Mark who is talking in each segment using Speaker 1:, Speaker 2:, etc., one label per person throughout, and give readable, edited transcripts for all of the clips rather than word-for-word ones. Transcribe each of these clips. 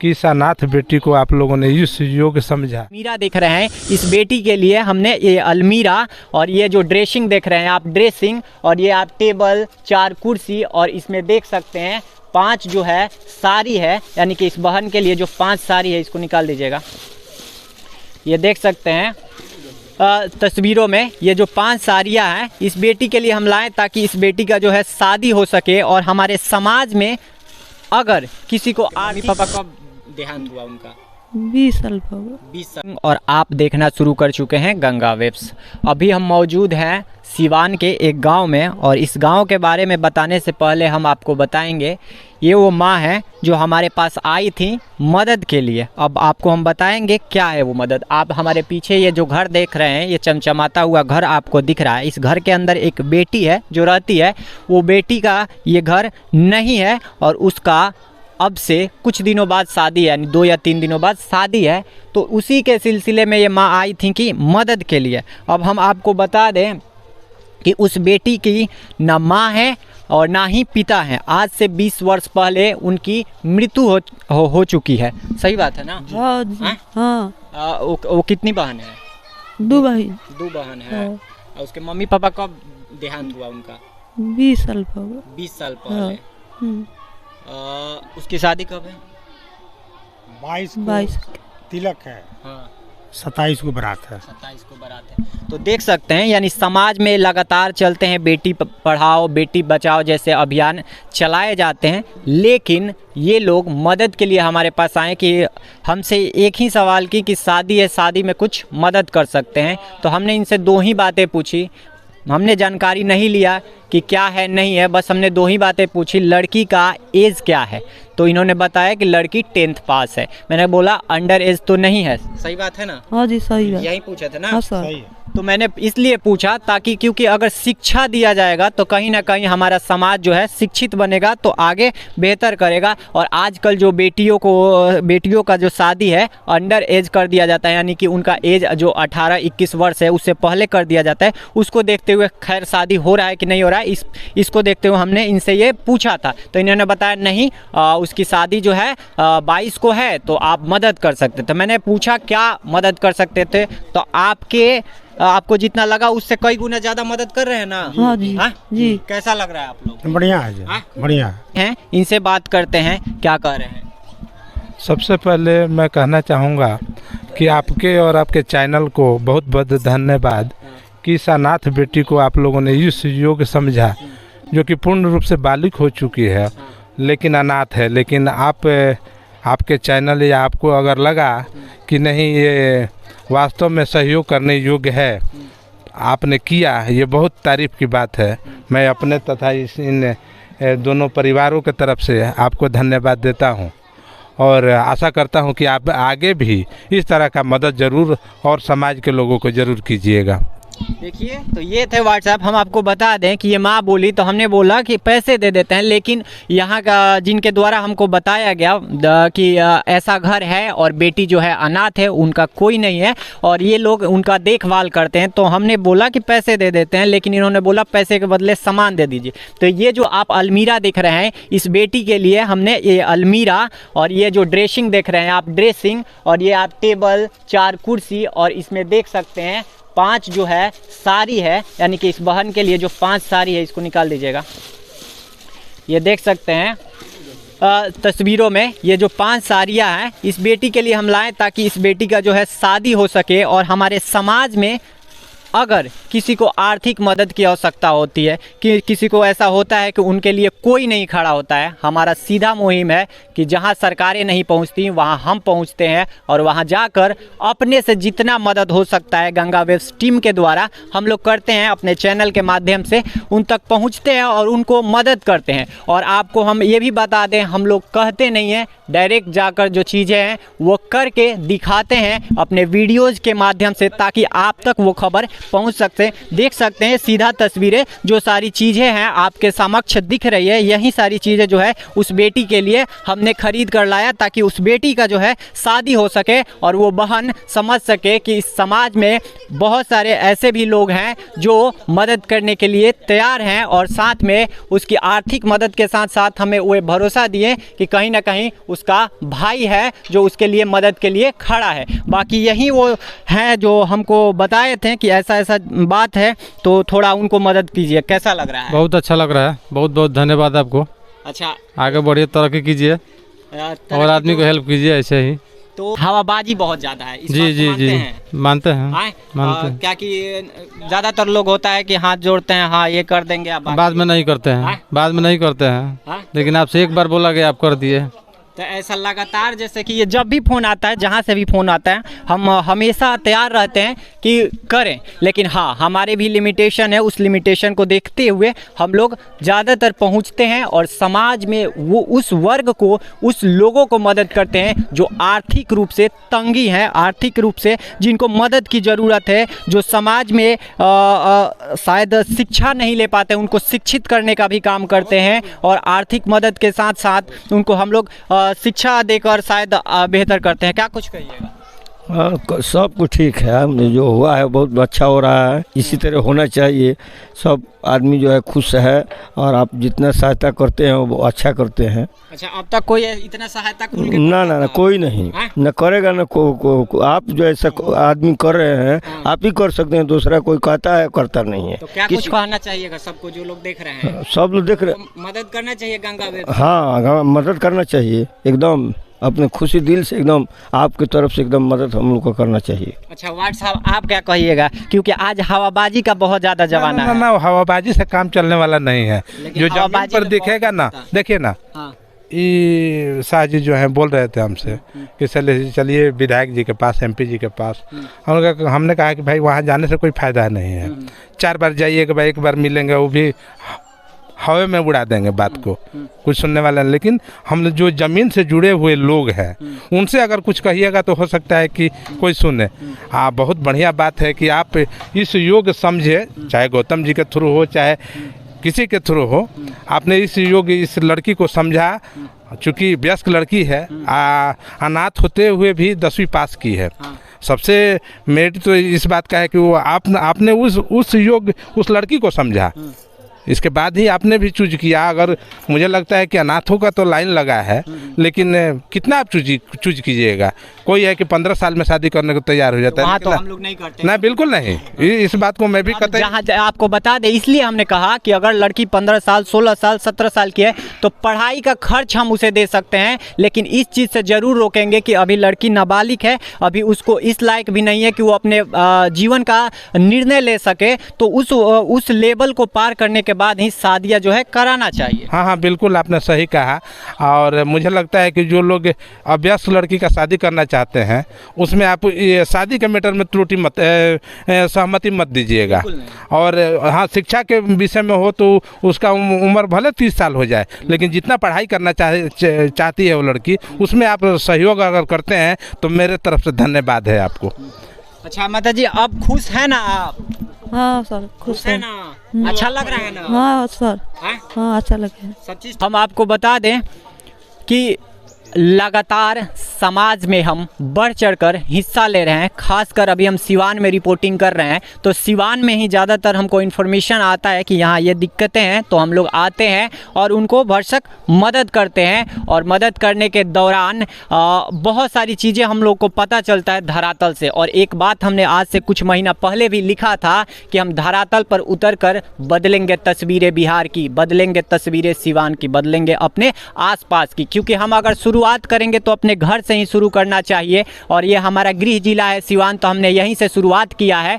Speaker 1: कि इस अनाथ बेटी को आप लोगों ने इस योग्य समझा।
Speaker 2: अलमीरा देख रहे हैं, इस बेटी के लिए हमने ये अलमीरा और ये जो ड्रेसिंग देख रहे हैं आप, ड्रेसिंग और ये आप टेबल, 4 कुर्सी और इसमें देख सकते हैं 5 जो है साड़ी है, यानी कि इस बहन के लिए जो 5 साड़ी है इसको निकाल दीजिएगा। ये देख सकते हैं तस्वीरों में ये जो 5 साड़ियाँ हैं इस बेटी के लिए हम लाएँ ताकि इस बेटी का जो है शादी हो सके और हमारे समाज में अगर किसी को पापा कब देहांत हुआ उनका?
Speaker 3: 20 साल हो गए।
Speaker 2: 20 साल। और आप देखना शुरू कर चुके हैं गंगा वेब्स। अभी हम मौजूद हैं सिवान के एक गांव में और इस गांव के बारे में बताने से पहले हम आपको बताएंगे ये वो माँ है जो हमारे पास आई थी मदद के लिए। अब आपको हम बताएंगे क्या है वो मदद। आप हमारे पीछे ये जो घर देख रहे हैं, ये चमचमाता हुआ घर आपको दिख रहा है, इस घर के अंदर एक बेटी है जो रहती है। वो बेटी का ये घर नहीं है और उसका अब से कुछ दिनों बाद शादी है, यानी 2 या 3 दिनों बाद शादी है। तो उसी के सिलसिले में ये माँ आई थी कि मदद के लिए। अब हम आपको बता दें कि उस बेटी की ना माँ है और ना ही पिता है। आज से 20 वर्ष पहले उनकी मृत्यु हो चुकी है। सही बात है ना?
Speaker 3: हाँ जी। हाँ।
Speaker 2: वो कितनी बहन है?
Speaker 3: 2 भाई।
Speaker 2: 2 बहन है।
Speaker 3: हाँ।
Speaker 2: और उसके मम्मी पापा कब देहांत हुआ उनका?
Speaker 3: 20 साल हो गए।
Speaker 2: 20 साल पहले।
Speaker 3: हाँ।
Speaker 2: उसकी शादी कब है?
Speaker 3: 22
Speaker 4: तिलक है।
Speaker 2: हाँ।
Speaker 4: 27 को बारात है।
Speaker 2: 27 को बारात है। तो देख सकते हैं यानी समाज में लगातार चलते हैं बेटी पढ़ाओ बेटी बचाओ जैसे अभियान चलाए जाते हैं, लेकिन ये लोग मदद के लिए हमारे पास आए कि हमसे एक ही सवाल की कि शादी है, शादी में कुछ मदद कर सकते हैं। तो हमने इनसे 2 ही बातें पूछी, हमने जानकारी नहीं लिया कि क्या है नहीं है, बस हमने 2 ही बातें पूछी। लड़की का एज क्या है? तो इन्होंने बताया कि लड़की 10th पास है। मैंने बोला अंडर एज तो नहीं है। सही बात है ना?
Speaker 3: हाँ जी सही बात।
Speaker 2: यही पूछा था ना?
Speaker 3: हाँ सर।
Speaker 4: सही है।
Speaker 2: तो मैंने इसलिए पूछा ताकि क्योंकि अगर शिक्षा दिया जाएगा तो कहीं ना कहीं हमारा समाज जो है शिक्षित बनेगा तो आगे बेहतर करेगा। और आजकल जो बेटियों का जो शादी है अंडर एज कर दिया जाता है, यानी कि उनका एज जो 18-21 वर्ष है उससे पहले कर दिया जाता है। उसको देखते हुए खैर शादी हो रहा है कि नहीं हो रहा है इसको देखते हुए हमने इनसे ये पूछा था। तो इन्होंने बताया नहीं उसकी शादी जो है 22 को है तो आप मदद कर सकते थे। मैंने पूछा क्या मदद कर सकते थे, तो आपको जितना लगा उससे कई गुना ज़्यादा मदद कर रहे हैं ना?
Speaker 3: हाँ जी।
Speaker 2: हाँ?
Speaker 3: जी।
Speaker 2: कैसा लग रहा है आप लोग?
Speaker 4: बढ़िया है जी।
Speaker 2: हाँ?
Speaker 4: बढ़िया
Speaker 2: हैं इनसे बात करते हैं, क्या कह रहे हैं?
Speaker 1: सबसे पहले मैं कहना चाहूँगा कि आपके और आपके चैनल को बहुत बहुत धन्यवाद कि इस अनाथ बेटी को आप लोगों ने इस योग्य समझा, जो कि पूर्ण रूप से बालिग हो चुकी है लेकिन अनाथ है। लेकिन आपके चैनल या आपको अगर लगा कि नहीं ये वास्तव में सहयोग करने योग्य है, आपने किया, ये बहुत तारीफ़ की बात है। मैं अपने तथा इन दोनों परिवारों के तरफ से आपको धन्यवाद देता हूं और आशा करता हूं कि आप आगे भी इस तरह का मदद ज़रूर और समाज के लोगों को ज़रूर कीजिएगा।
Speaker 2: देखिए तो ये थे व्हाट्सएप। हम आपको बता दें कि ये माँ बोली तो हमने बोला कि पैसे दे देते हैं, लेकिन यहाँ का जिनके द्वारा हमको बताया गया कि ऐसा घर है और बेटी जो है अनाथ है, उनका कोई नहीं है और ये लोग उनका देखभाल करते हैं। तो हमने बोला कि पैसे दे देते हैं, लेकिन इन्होंने बोला पैसे के बदले सामान दे दीजिए। तो ये जो आप अलमीरा देख रहे हैं इस बेटी के लिए हमने ये अलमीरा और ये जो ड्रेसिंग देख रहे हैं आप, ड्रेसिंग और ये आप टेबल, 4 कुर्सी और इसमें देख सकते हैं 5 जो है साड़ी है, यानी कि इस बहन के लिए जो 5 साड़ी है इसको निकाल दीजिएगा। ये देख सकते हैं तस्वीरों में ये जो 5 साड़ियाँ हैं इस बेटी के लिए हम लाएँ ताकि इस बेटी का जो है शादी हो सके और हमारे समाज में अगर किसी को आर्थिक मदद की आवश्यकता होती है कि किसी को ऐसा होता है कि उनके लिए कोई नहीं खड़ा होता है, हमारा सीधा मुहिम है कि जहां सरकारें नहीं पहुंचती वहां हम पहुंचते हैं और वहां जाकर अपने से जितना मदद हो सकता है गंगा वेब्स टीम के द्वारा हम लोग करते हैं। अपने चैनल के माध्यम से उन तक पहुंचते हैं और उनको मदद करते हैं। और आपको हम ये भी बता दें, हम लोग कहते नहीं हैं, डायरेक्ट जाकर जो चीज़ें हैं वो करके दिखाते हैं अपने वीडियोज़ के माध्यम से, ताकि आप तक वो खबर पहुंच सकते हैं। देख सकते हैं सीधा तस्वीरें, जो सारी चीज़ें हैं आपके समक्ष दिख रही है, यही सारी चीज़ें जो है उस बेटी के लिए हमने खरीद कर लाया, ताकि उस बेटी का जो है शादी हो सके और वो बहन समझ सके कि इस समाज में बहुत सारे ऐसे भी लोग हैं जो मदद करने के लिए तैयार हैं, और साथ में उसकी आर्थिक मदद के साथ साथ हमें वो भरोसा दिए कि कहीं ना कहीं उसका भाई है जो उसके लिए मदद के लिए खड़ा है। बाकी यही वो हैं जो हमको बताए थे कि ऐसा ऐसा बात है, तो थोड़ा उनको मदद कीजिए। कैसा लग रहा है?
Speaker 5: बहुत अच्छा लग रहा है, बहुत बहुत धन्यवाद आपको।
Speaker 2: अच्छा,
Speaker 5: आगे बढ़िए, तरक्की कीजिए और आदमी को हेल्प कीजिए ऐसे ही।
Speaker 2: तो हवाबाजी बहुत ज़्यादा है, इस
Speaker 5: जी
Speaker 2: बात को
Speaker 5: जी
Speaker 2: मानते
Speaker 5: जी
Speaker 2: हैं?
Speaker 5: मानते हैं,
Speaker 2: हाँ?
Speaker 5: मानते हैं।
Speaker 2: क्या कि ज़्यादातर लोग होता है कि हाथ जोड़ते हैं, हाँ ये कर देंगे, अब
Speaker 5: बाद में नहीं करते
Speaker 2: हाँ?
Speaker 5: हैं, बाद में नहीं करते हैं,
Speaker 2: हाँ?
Speaker 5: लेकिन आपसे एक बार बोला गया आप कर दिए।
Speaker 2: तो ऐसा लगातार, जैसे कि ये जब भी फ़ोन आता है, जहाँ से भी फ़ोन आता है, हम हमेशा तैयार रहते हैं कि करें, लेकिन हाँ हमारे भी लिमिटेशन है। उस लिमिटेशन को देखते हुए हम लोग ज़्यादातर पहुँचते हैं और समाज में वो उस वर्ग को, उस लोगों को मदद करते हैं जो आर्थिक रूप से तंगी हैं, आर्थिक रूप से जिनको मदद की ज़रूरत है, जो समाज में शायद शिक्षा नहीं ले पाते, उनको शिक्षित करने का भी काम करते हैं, और आर्थिक मदद के साथ साथ उनको हम लोग शिक्षा देकर शायद बेहतर करते हैं। क्या कुछ कहिएगा?
Speaker 6: सब कुछ ठीक है, जो हुआ है बहुत अच्छा हो रहा है, इसी तरह होना चाहिए। सब आदमी जो है खुश है, और आप जितना सहायता करते हैं वो अच्छा करते हैं।
Speaker 2: अच्छा, अब तक कोई इतना सहायता खुल के
Speaker 6: ना ना ना, कोई नहीं न करेगा, न को आप जो ऐसा आदमी कर रहे हैं आप ही कर सकते हैं, दूसरा कोई कहता है करता नहीं है।
Speaker 2: तो क्या कुछ कहना चाहिएगा सबको जो लोग देख रहे हैं?
Speaker 6: सब लोग देख रहे,
Speaker 2: मदद करना चाहिए गंगा बेबी।
Speaker 6: हाँ मदद करना चाहिए, एकदम अपने खुशी दिल से, एकदम आपकी तरफ से एकदम मदद हम लोग को करना चाहिए।
Speaker 2: अच्छा, व्हाट्सएप आप क्या कहिएगा, क्योंकि आज हवाबाजी का बहुत ज़्यादा जमाना है।
Speaker 1: ना, हवाबाजी से काम चलने वाला नहीं है। जो जमीन पर दिखेगा ना, देखिए ना,
Speaker 2: हाँ।
Speaker 1: ये शाह जी जो हैं बोल रहे थे हमसे कि चलिए विधायक जी के पास, MP जी के पास। हमने कहा कि भाई वहाँ जाने से कोई फ़ायदा नहीं है, 4 बार जाइएगा, एक बार मिलेंगे, वो भी हवा में उड़ा देंगे बात को, कुछ सुनने वाला नहीं। लेकिन हम जो ज़मीन से जुड़े हुए लोग हैं उनसे अगर कुछ कहिएगा तो हो सकता है कि कोई सुने। बहुत बढ़िया बात है कि आप इस योग समझे, चाहे गौतम जी के थ्रू हो चाहे किसी के थ्रू हो, आपने इस योग इस लड़की को समझा। चूँकि वयस्क लड़की है, अनाथ होते हुए भी 10वीं पास की है। सबसे मेरिट तो इस बात का है कि वो आपने उस योग उस लड़की को समझा, इसके बाद ही आपने भी चूज किया। अगर मुझे लगता है कि अनाथों का तो लाइन लगा है, लेकिन कितना आप चूज कीजिएगा। कोई है कि 15 साल में शादी करने को तैयार हो जाता है,
Speaker 2: तो हम लोग नहीं करते।
Speaker 1: ना, बिल्कुल नहीं। इस बात को मैं भी कहता
Speaker 2: जहाँ आपको बता दें, इसलिए हमने कहा कि अगर लड़की 15 साल 16 साल 17 साल की है तो पढ़ाई का खर्च हम उसे दे सकते हैं, लेकिन इस चीज़ से ज़रूर रोकेंगे कि अभी लड़की नाबालिग है, अभी उसको इस लायक भी नहीं है कि वो अपने जीवन का निर्णय ले सके। तो उस लेवल को पार करने के बाद ही शादियां जो है कराना चाहिए।
Speaker 1: हाँ, बिल्कुल आपने सही कहा। और मुझे लगता है कि जो लोग अभ्यस्त लड़की का शादी करना चाहते हैं उसमें आप ये शादी के मैटर में त्रुटि मत, सहमति मत दीजिएगा। और हाँ, शिक्षा के विषय में हो तो उसका उम्र भले 30 साल हो जाए, लेकिन जितना पढ़ाई करना चाहती है वो लड़की, उसमें आप सहयोग अगर करते हैं तो मेरे तरफ से धन्यवाद है आपको।
Speaker 2: अच्छा माता जी, अब खुश है ना आप?
Speaker 3: हाँ सर, खुश है
Speaker 2: ना? अच्छा लग रहा है ना?
Speaker 3: हाँ सर, हाँ अच्छा लगे।
Speaker 2: सब चीज़ हम आपको बता दें कि लगातार समाज में हम बढ़ चढ़कर हिस्सा ले रहे हैं। खासकर अभी हम सिवान में रिपोर्टिंग कर रहे हैं, तो सिवान में ही ज़्यादातर हमको इन्फॉर्मेशन आता है कि यहाँ ये दिक्कतें हैं, तो हम लोग आते हैं और उनको भरसक मदद करते हैं। और मदद करने के दौरान बहुत सारी चीज़ें हम लोग को पता चलता है धरातल से। और एक बात हमने आज से कुछ महीना पहले भी लिखा था कि हम धरातल पर उतर कर बदलेंगे तस्वीरें बिहार की, बदलेंगे तस्वीरें सिवान की, बदलेंगे अपने आसपास की। क्योंकि हम अगर शुरुआत करेंगे तो अपने घर से ही शुरू करना चाहिए, और ये हमारा गृह जिला है सिवान, तो हमने यहीं से शुरुआत किया है।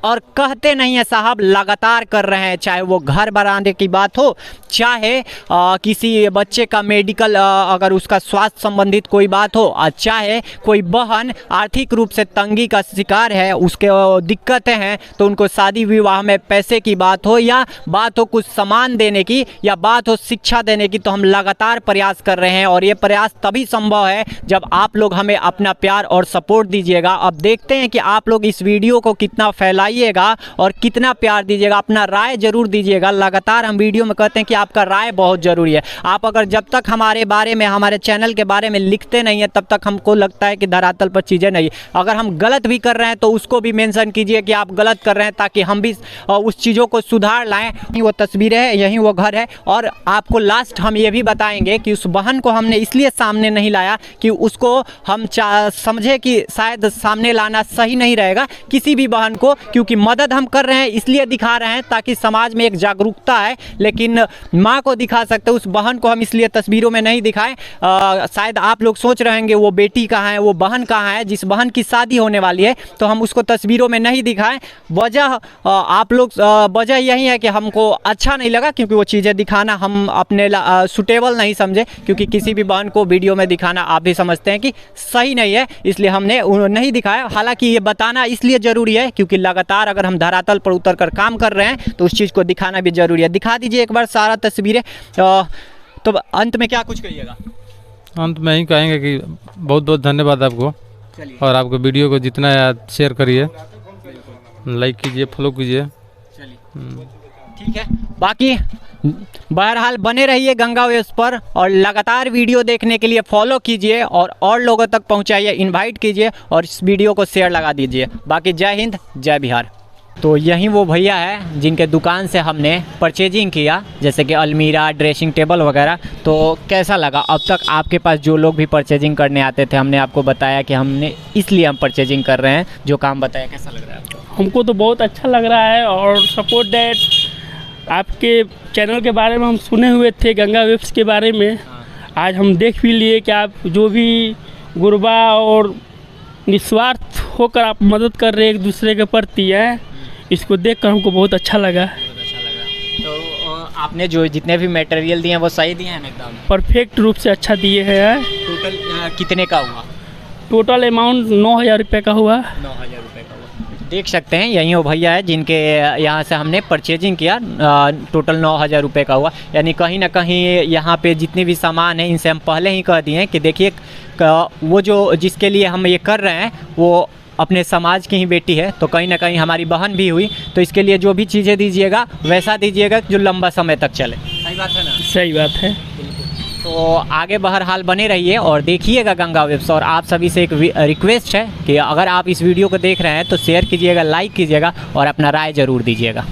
Speaker 2: और कहते नहीं है साहब, लगातार कर रहे हैं। चाहे वो घर बनाने की बात हो, चाहे किसी बच्चे का मेडिकल अगर उसका स्वास्थ्य संबंधित कोई बात हो, चाहे कोई बहन आर्थिक रूप से तंगी का शिकार है, उसके दिक्कतें हैं, तो उनको शादी विवाह में पैसे की बात हो, या बात हो कुछ सामान देने की, या बात हो शिक्षा देने की, तो हम लगातार प्रयास कर रहे हैं। और ये प्रयास तभी संभव है जब आप लोग हमें अपना प्यार और सपोर्ट दीजिएगा। अब देखते हैं कि आप लोग इस वीडियो को कितना फैलाइए बताइएगा और कितना प्यार दीजिएगा, अपना राय जरूर दीजिएगा। लगातार हम वीडियो में कहते हैं कि आपका राय बहुत ज़रूरी है। आप अगर जब तक हमारे बारे में, हमारे चैनल के बारे में लिखते नहीं हैं, तब तक हमको लगता है कि धरातल पर चीज़ें नहीं। अगर हम गलत भी कर रहे हैं तो उसको भी मेंशन कीजिए कि आप गलत कर रहे हैं, ताकि हम भी उस चीज़ों को सुधार लाएँ। यही वो तस्वीरें हैं, यही वो घर है। और आपको लास्ट हम ये भी बताएंगे कि उस बहन को हमने इसलिए सामने नहीं लाया कि उसको हम समझे कि शायद सामने लाना सही नहीं रहेगा किसी भी बहन को, क्योंकि मदद हम कर रहे हैं इसलिए दिखा रहे हैं ताकि समाज में एक जागरूकता है। लेकिन माँ को दिखा सकते, उस बहन को हम इसलिए तस्वीरों में नहीं दिखाएं। शायद आप लोग सोच रहे होंगे वो बेटी कहाँ है, वो बहन कहाँ है। जिस बहन की शादी होने वाली है तो हम उसको तस्वीरों में नहीं दिखाएं। वजह आप लोग वजह यही है कि हमको अच्छा नहीं लगा, क्योंकि वो चीज़ें दिखाना हम अपने सुटेबल नहीं समझे, क्योंकि किसी भी बहन को वीडियो में दिखाना आप भी समझते हैं कि सही नहीं है, इसलिए हमने नहीं दिखाया। हालांकि ये बताना इसलिए ज़रूरी है क्योंकि लगातार अगर हम धरातल पर उतर कर काम कर रहे हैं तो उस चीज़ को दिखाना भी ज़रूरी है। दिखा दीजिए एक बार सारा तस्वीरें। तो अंत में क्या कुछ कहिएगा?
Speaker 5: अंत में यही कहेंगे कि बहुत बहुत धन्यवाद आपको, और आपको वीडियो को जितना शेयर करिए, लाइक कीजिए, फॉलो कीजिए।
Speaker 2: ठीक है, बाकी बहरहाल बने रहिए गंगा वेव्स पर और लगातार वीडियो देखने के लिए फॉलो कीजिए और लोगों तक पहुंचाइए, इनवाइट कीजिए और इस वीडियो को शेयर लगा दीजिए। बाकी जय हिंद, जय बिहार। तो यही वो भैया है जिनके दुकान से हमने परचेजिंग किया, जैसे कि अलमीरा, ड्रेसिंग टेबल वगैरह। तो कैसा लगा? अब तक आपके पास जो लोग भी परचेजिंग करने आते थे, हमने आपको बताया कि हमने इसलिए हम परचेजिंग कर रहे हैं, जो काम बताया। कैसा लग रहा है आपको?
Speaker 7: हमको तो बहुत अच्छा लग रहा है, और सपोर्ट दैट आपके चैनल के बारे में हम सुने हुए थे, गंगा वेव्स के बारे में। आज हम देख भी लिए कि आप जो भी गुरबा और निस्वार्थ होकर आप मदद कर रहे हैं एक दूसरे के प्रति हैं, इसको देखकर हमको बहुत अच्छा लगा।
Speaker 2: तो आपने जो जितने भी मटेरियल दिए हैं वो सही दिए हैं? एकदम
Speaker 7: परफेक्ट रूप से अच्छा दिए हैं।
Speaker 2: टोटल कितने का हुआ?
Speaker 7: टोटल अमाउंट 9,000 रुपये का हुआ।
Speaker 2: 9,000 रुपये का हुआ। देख सकते हैं यही वो भैया है जिनके यहाँ से हमने परचेजिंग किया। टोटल 9,000 रुपये का हुआ। यानी कहीं ना कहीं यहाँ पे जितने भी सामान हैं इनसे हम पहले ही कह दिए हैं कि देखिए वो जो जिसके लिए हम ये कर रहे हैं वो अपने समाज की ही बेटी है, तो कहीं ना कहीं हमारी बहन भी हुई। तो इसके लिए जो भी चीज़ें दीजिएगा वैसा दीजिएगा जो लंबा समय तक चले। सही बात है ना?
Speaker 7: सही बात है।
Speaker 2: तो आगे बहरहाल बने रहिए और देखिएगा गंगा वेव्स। और आप सभी से एक रिक्वेस्ट है कि अगर आप इस वीडियो को देख रहे हैं तो शेयर कीजिएगा, लाइक कीजिएगा और अपना राय ज़रूर दीजिएगा।